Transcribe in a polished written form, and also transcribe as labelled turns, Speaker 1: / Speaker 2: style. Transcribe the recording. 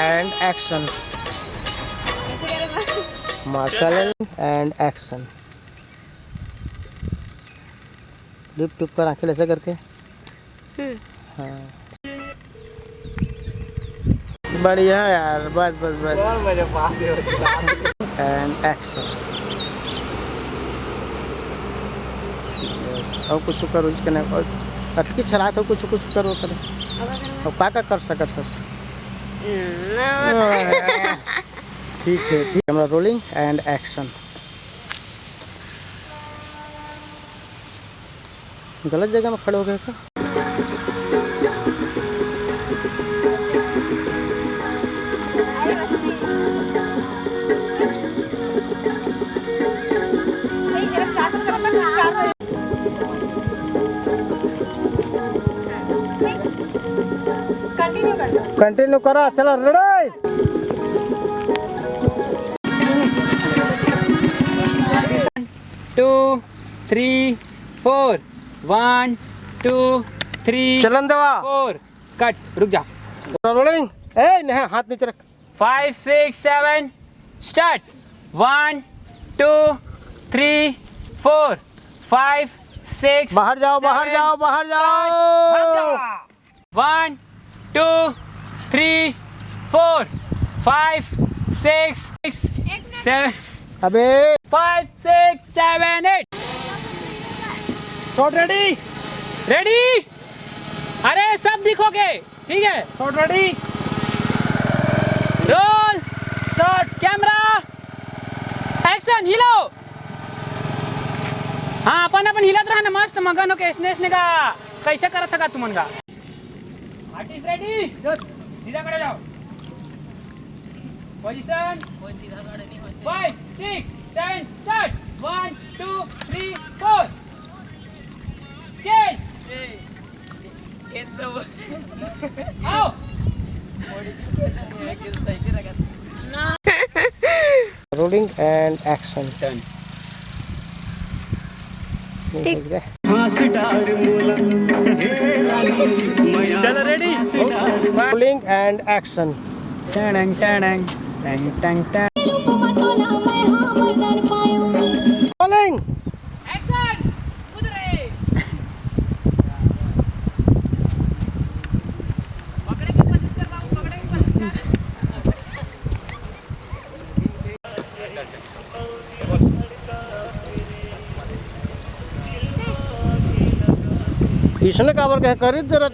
Speaker 1: And action. Marshal and action. डिप टिप कर आंखें ऐसे करके। हाँ बढ़िया यार, बस बस बस। And action. और कुछ करो इसके ना, और अटकी छला तो कुछ कुछ करो करे। और का कर सकत है। ठीक है ठीक। Camera rolling and action. गलत जगह में खड़े हो गए क्या? कंटिन्यू करा, चलो रेडी।
Speaker 2: 2 3 4 1 2 3
Speaker 1: चलन देवा।
Speaker 2: 4 कट। रुक जा।
Speaker 1: रोलिंग। ए नहीं, हाथ नीचे रख।
Speaker 2: 5 6 7 स्टार्ट। 1 2 3 4 5 6
Speaker 1: बाहर जाओ, बाहर जाओ, बाहर जाओ।
Speaker 2: 1 2 3 4 5 6 7
Speaker 1: अबे
Speaker 2: 5 6 7 8।
Speaker 1: Shot ready.
Speaker 2: रेडी? अरे सब दिखोगे, ठीक है?
Speaker 1: Shot ready.
Speaker 2: Roll shot camera action. हिलो। हाँ अपन अपन हिलत रहा ना मस्त मगन होके इसने का कैसे करत सका तुमन का। Artist ready?
Speaker 1: यस।
Speaker 2: सीधा खड़े जाओ। Position 5 6 7 start. 1 2 3 4 चेंज। आओ।
Speaker 1: Rolling and action.
Speaker 2: चलो रेडी।
Speaker 1: Rolling and action.
Speaker 2: टैंग टैंग टैंग टैंग टैंग।
Speaker 1: रोलिंग।
Speaker 2: एक्शन। उधरे पकड़े की कोशिश कर बाबू, पकड़े की कोशिश कर।
Speaker 1: इसने काबर कहे कर दे रहा।